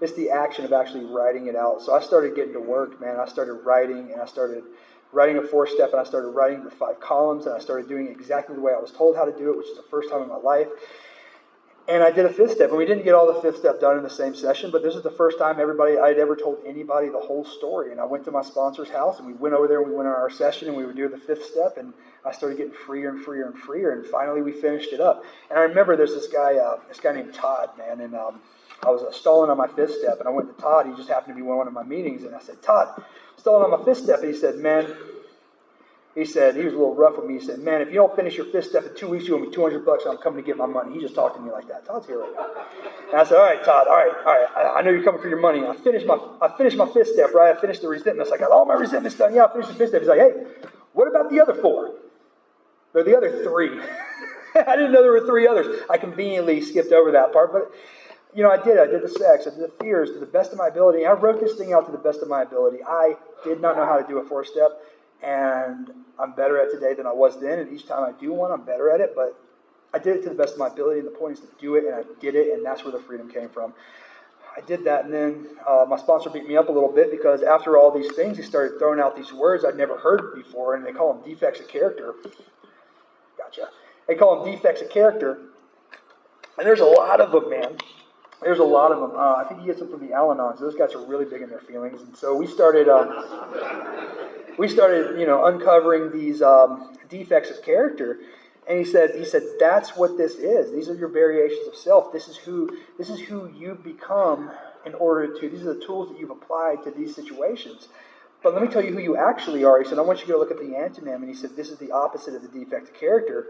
It's the action of actually writing it out. So I started getting to work, man. I started writing, and I started writing a 4-step, and I started writing the 5 columns, and I started doing it exactly the way I was told how to do it, which is the first time in my life. And I did a 5th step, and we didn't get all the 5th step done in the same session, but this is the first time I'd ever told anybody the whole story. And I went to my sponsor's house, and we went over there, and we went on our session, and we would do the 5th step, and I started getting freer and freer and freer, and finally we finished it up. And I remember there's this guy named Todd, man, and I was stalling on my 5th step, and I went to Todd. He just happened to be one of my meetings, and I said, Todd, stalling on my 5th step, and he said, he was a little rough with me. He said, man, if you don't finish your 5th step in 2 weeks, you owe me $200 and I'm coming to get my money. He just talked to me like that. Todd's here right now. And I said, all right, Todd, all right. I know you're coming for your money. And I finished my 5th step, right? I finished the resentments. I got all my resentments done. Yeah, I finished the 5th step. He's like, hey, what about the other 4? Or the other 3? I didn't know there were 3 others. I conveniently skipped over that part, but I did the sex, I did the fears to the best of my ability. I wrote this thing out to the best of my ability. I did not know how to do a 4-step, and I'm better at it today than I was then, and each time I do one, I'm better at it, but I did it to the best of my ability, and the point is to do it, and I did it, and that's where the freedom came from. I did that, and then my sponsor beat me up a little bit because after all these things, he started throwing out these words I'd never heard before, and they call them defects of character. Gotcha. They call them defects of character, and there's a lot of them, man. There's a lot of them. I think he gets them from the Al-Anons. Those guys are really big in their feelings, and so we started, uncovering these defects of character. And he said, that's what this is. These are your variations of self. This is who you've become in order to. These are the tools that you've applied to these situations. But let me tell you who you actually are. He said, I want you to go look at the antonym. And he said, this is the opposite of the defect of character.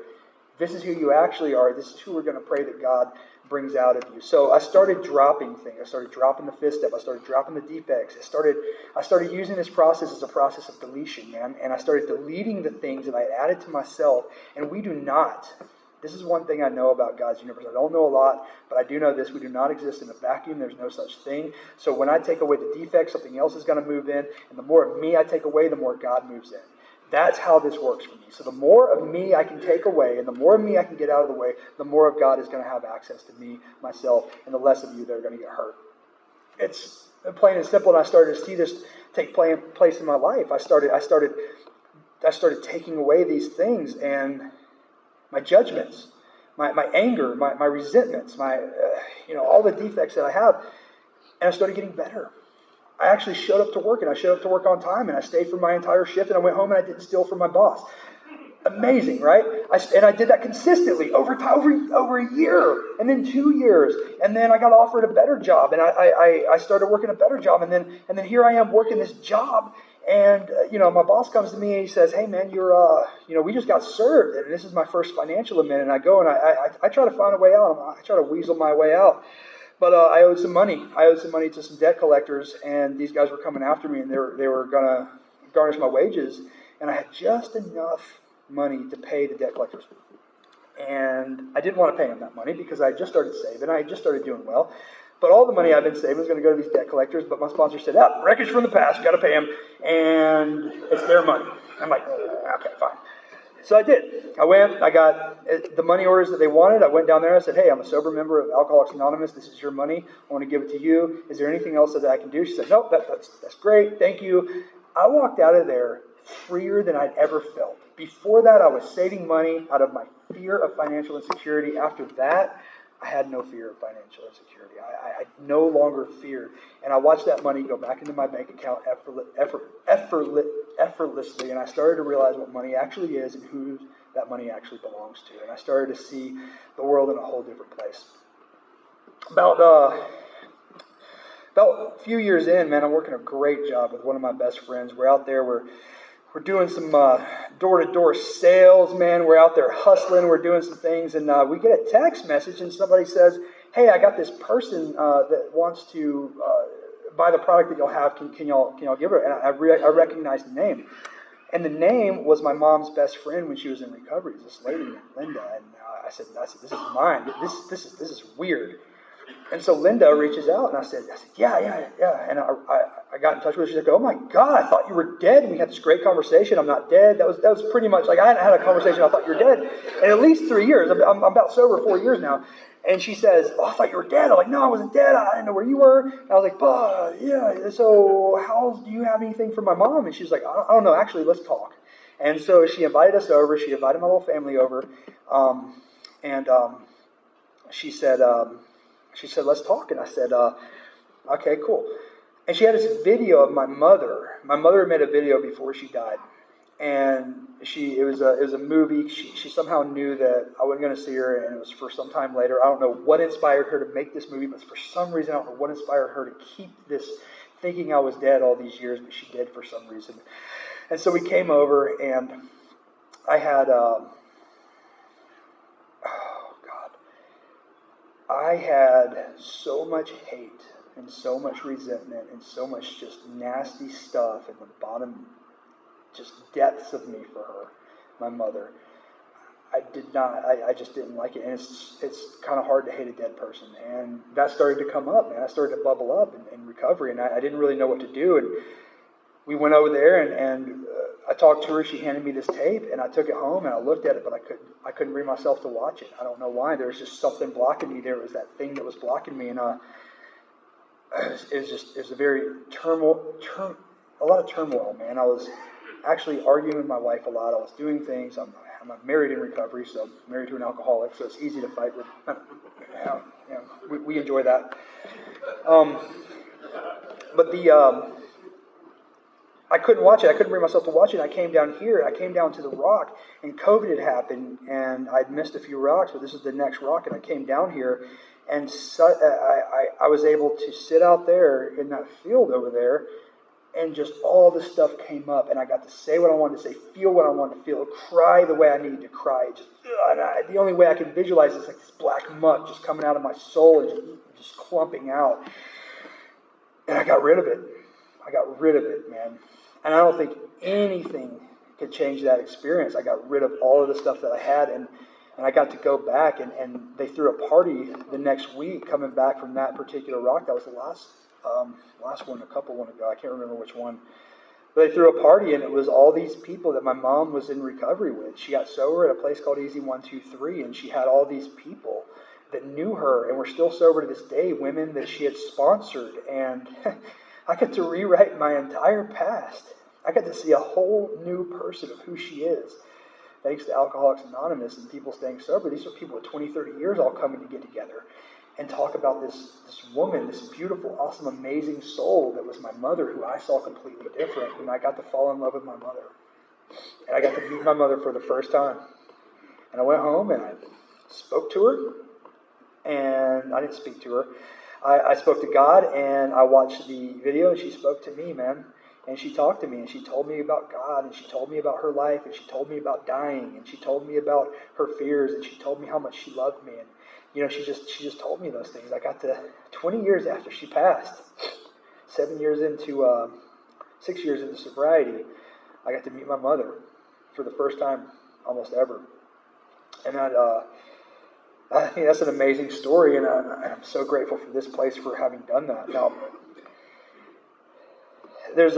This is who you actually are. This is who we're going to pray that God brings out of you. So I started dropping things. I started dropping the 5th step. I started dropping the defects. I started using this process as a process of deletion, man. And I started deleting the things that I added to myself. And we do not. This is one thing I know about God's universe. I don't know a lot, but I do know this. We do not exist in a vacuum. There's no such thing. So when I take away the defects, something else is going to move in. And the more of me I take away, the more God moves in. That's how this works for me. So the more of me I can take away and the more of me I can get out of the way, the more of God is going to have access to me, myself, and the less of you that are going to get hurt. It's plain and simple, and I started to see this take place in my life. I started taking away these things and my judgments, my anger, my resentments, all the defects that I have, and I started getting better. I actually showed up to work, and I showed up to work on time, and I stayed for my entire shift, and I went home, and I didn't steal from my boss. Amazing, right? I did that consistently over a year, and then 2 years, and then I got offered a better job, and I started working a better job, and then here I am working this job, and my boss comes to me and he says, "Hey man, we just got served, and this is my first financial admit," and I go and I try to find a way out. I try to weasel my way out. But I owed some money. I owed some money to some debt collectors, and these guys were coming after me, and they were going to garnish my wages. And I had just enough money to pay the debt collectors. And I didn't want to pay them that money because I had just started saving. I had just started doing well. But all the money I've been saving was going to go to these debt collectors. But my sponsor said, wreckage from the past, you got to pay them. And it's their money. I'm like, okay, fine. So I did. I went, I got the money orders that they wanted. I went down there and I said, "Hey, I'm a sober member of Alcoholics Anonymous. This is your money. I want to give it to you. Is there anything else that I can do?" She said, "Nope, that's great. Thank you." I walked out of there freer than I'd ever felt. Before that, I was saving money out of my fear of financial insecurity. After that, I had no fear of financial insecurity. I no longer feared. And I watched that money go back into my bank account effortlessly. And I started to realize what money actually is and who that money actually belongs to. And I started to see the world in a whole different place. About a few years in, man, I'm working a great job with one of my best friends. We're out there, we're doing some door-to-door sales, man. We're out there hustling. We're doing some things. And we get a text message and somebody says, "Hey, I got this person that wants to buy the product that y'all have. Can y'all give her? And I recognized the name. And the name was my mom's best friend when she was in recovery. It was this lady named Linda. And I said, this is mine. This is weird. And so Linda reaches out, and I said, yeah. And I got in touch with her. She's like, oh my God, I thought you were dead. And we had this great conversation. I'm not dead. That was pretty much like I hadn't had a conversation. I thought you were dead. And at least 3 years. I'm about sober 4 years now. And she says, oh, I thought you were dead. I'm like, no, I wasn't dead. I didn't know where you were. And I was like, yeah. So do you have anything for my mom? And she's like, I don't know. Actually, let's talk. And so she invited us over. She invited my whole family over. She said, let's talk. And I said, okay, cool. And she had this video of my mother. My mother made a video before she died. And it was a movie. She somehow knew that I wasn't going to see her, and it was for some time later. I don't know what inspired her to make this movie, but for some reason, I don't know what inspired her to keep this, thinking I was dead all these years, but she did for some reason. And so we came over, and I had, I had so much hate and so much resentment and so much just nasty stuff in the bottom, just depths of me for her, my mother. I just didn't like it. And it's kind of hard to hate a dead person. And that started to come up, man. I started to bubble up in recovery, and I didn't really know what to do. And we went over there, and I talked to her. She handed me this tape, and I took it home, and I looked at it, but I couldn't bring myself to watch it. I don't know why. There was just something blocking me. There was that thing that was blocking me, and it was a very a lot of turmoil, man. I was actually arguing with my wife a lot. I was doing things. I'm married in recovery, so I'm married to an alcoholic, so it's easy to fight with. We enjoy that. But I couldn't watch it. I couldn't bring myself to watch it. I came down here. I came down to the rock, and COVID had happened, and I'd missed a few rocks, but this is the next rock, and I came down here, and I was able to sit out there in that field over there, and just all this stuff came up, and I got to say what I wanted to say, feel what I wanted to feel, cry the way I needed to cry. The only way I can visualize is like this black muck just coming out of my soul and just clumping out. And I got rid of it. I got rid of it, man. And I don't think anything could change that experience. I got rid of all of the stuff that I had, and I got to go back, and they threw a party the next week coming back from that particular rock. That was the last one, a couple one ago. I can't remember which one. But they threw a party, and it was all these people that my mom was in recovery with. She got sober at a place called Easy 123, and she had all these people that knew her and were still sober to this day, women that she had sponsored. And I got to rewrite my entire past. I got to see a whole new person of who she is, thanks to Alcoholics Anonymous and people staying sober. These are people with 20, 30 years all coming to get together and talk about this woman, this beautiful, awesome, amazing soul that was my mother, who I saw completely different. And I got to fall in love with my mother. And I got to meet my mother for the first time. And I went home and I spoke to her. And I didn't speak to her. I spoke to God, and I watched the video, and she spoke to me, man. And she talked to me, and she told me about God, and she told me about her life, and she told me about dying, and she told me about her fears, and she told me how much she loved me. And she just told me those things. I got to 20 years after she passed, 6 years into sobriety, I got to meet my mother for the first time almost ever. And I think that's an amazing story, and I'm so grateful for this place for having done that. Now, there's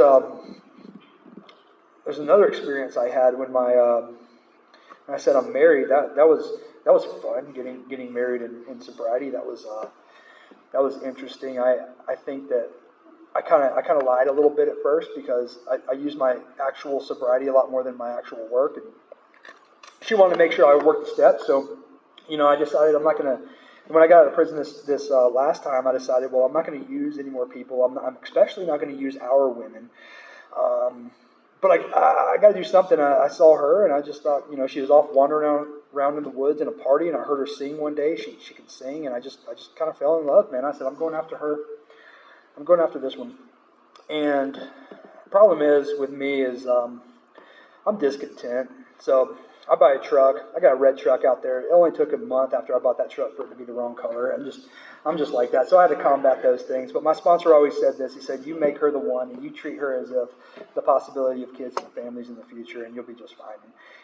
another experience I had when I said I'm married. That was fun, getting married in sobriety. That was interesting. I think that I kind of lied a little bit at first, because I used my actual sobriety a lot more than my actual work, and she wanted to make sure I worked the steps. So, I decided I'm not going to. When I got out of prison this last time, I decided, well, I'm not going to use any more people. I'm especially not going to use our women. But I got to do something. I saw her, and I just thought, she was off wandering around in the woods in a party, and I heard her sing one day. She could sing, and I just kind of fell in love, man. I said, I'm going after her. I'm going after this one. And the problem is with me is I'm discontent. So I buy a truck. I got a red truck out there. It only took a month after I bought that truck for it to be the wrong color. I'm just like that. So I had to combat those things. But my sponsor always said this. He said, you make her the one and you treat her as if the possibility of kids and families in the future, and you'll be just fine.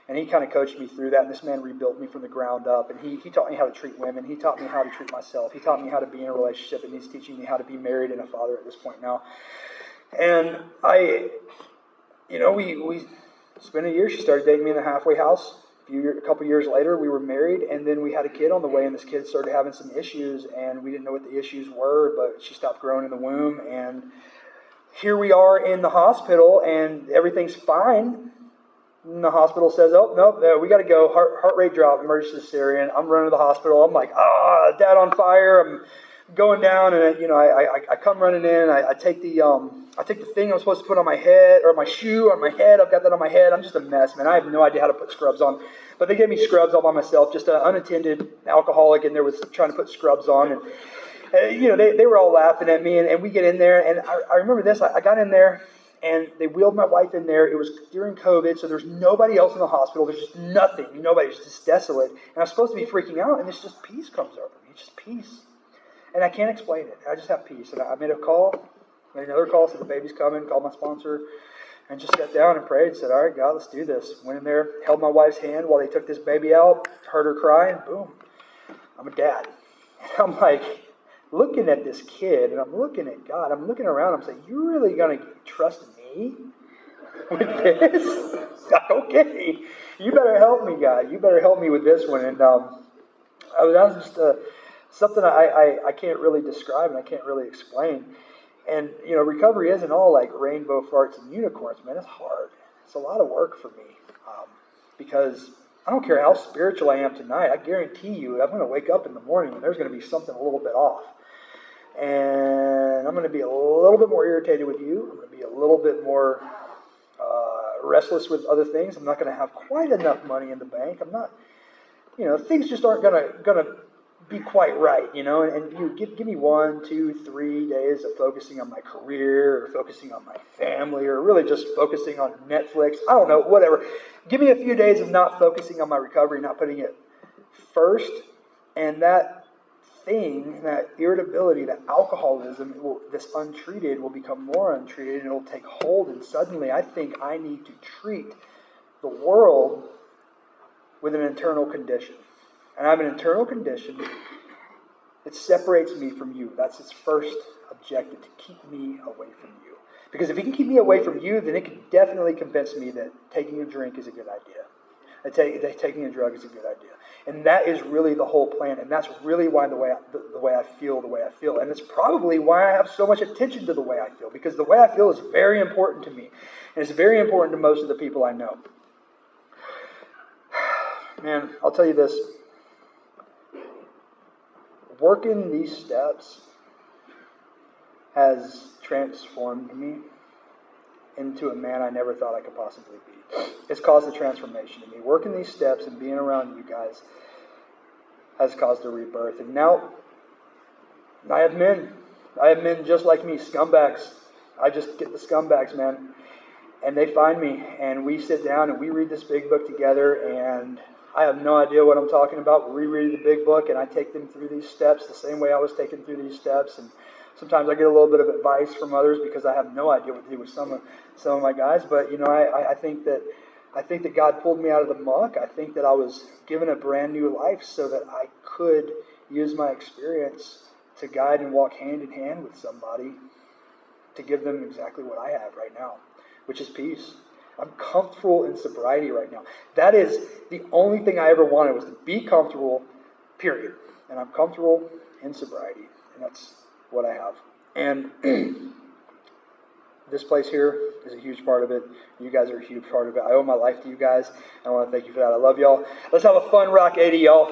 And he kind of coached me through that. And this man rebuilt me from the ground up. And he taught me how to treat women. He taught me how to treat myself. He taught me how to be in a relationship. And he's teaching me how to be married and a father at this point now. And we spent a year. She started dating me in the halfway house. A couple years later, we were married, and then we had a kid on the way, and this kid started having some issues, and we didn't know what the issues were, but she stopped growing in the womb, and here we are in the hospital, and everything's fine. And the hospital says, oh, no, we got to go. Heart rate drop, emergency cesarean. I'm running to the hospital. I'm like, dad on fire. I'm going down, and I come running in. I take the thing I'm supposed to put on my head, or my shoe on my head. I've got that on my head. I'm just a mess, man. I have no idea how to put scrubs on. But they gave me scrubs all by myself, just an unattended alcoholic in there was trying to put scrubs on. And they were all laughing at me, and we get in there, and I remember this. I got in there, and they wheeled my wife in there. It was during COVID, so there's nobody else in the hospital. There's just nothing. Nobody. It's just desolate. And I was supposed to be freaking out, and it's just peace comes over me. It's just peace. And I can't explain it. I just have peace. And I made a call, made another call, said the baby's coming, called my sponsor, and just sat down and prayed and said, all right, God, let's do this. Went in there, held my wife's hand while they took this baby out, heard her cry, and boom, I'm a dad. And I'm like looking at this kid, and I'm looking at God. I'm looking around. I'm saying, you really going to trust me with this? Okay. You better help me, God. You better help me with this one. And that was just something I can't really describe and I can't really explain. And, recovery isn't all like rainbow farts and unicorns, man. It's hard. It's a lot of work for me because I don't care how spiritual I am tonight. I guarantee you I'm going to wake up in the morning and there's going to be something a little bit off. And I'm going to be a little bit more irritated with you. I'm going to be a little bit more restless with other things. I'm not going to have quite enough money in the bank. I'm not, things just aren't going to be quite right, and you give me 1, 2, 3 days of focusing on my career or focusing on my family or really just focusing on Netflix. I don't know, whatever. Give me a few days of not focusing on my recovery, not putting it first, and that thing, that irritability, that alcoholism, this untreated will become more untreated and it'll take hold, and suddenly I think I need to treat the world with an internal condition. And I have an internal condition that separates me from you. That's its first objective, to keep me away from you. Because if it can keep me away from you, then it can definitely convince me that taking a drink is a good idea. That taking a drug is a good idea. And that is really the whole plan. And that's really why the way I feel the way I feel. And it's probably why I have so much attention to the way I feel. Because the way I feel is very important to me. And it's very important to most of the people I know. Man, I'll tell you this. Working these steps has transformed me into a man I never thought I could possibly be. It's caused a transformation in me. Working these steps and being around you guys has caused a rebirth. And now, I have men just like me, scumbags. I just get the scumbags, man. And they find me, and we sit down and we read this big book together, and I have no idea what I'm talking about. We reread the big book, and I take them through these steps the same way I was taken through these steps. And sometimes I get a little bit of advice from others because I have no idea what to do with some of my guys. But I think that God pulled me out of the muck. I think that I was given a brand new life so that I could use my experience to guide and walk hand in hand with somebody to give them exactly what I have right now, which is peace. I'm comfortable in sobriety right now. That is the only thing I ever wanted, was to be comfortable, period. And I'm comfortable in sobriety, and that's what I have. And this place here is a huge part of it. You guys are a huge part of it. I owe my life to you guys. I want to thank you for that. I love y'all. Let's have a fun Rock 80, y'all.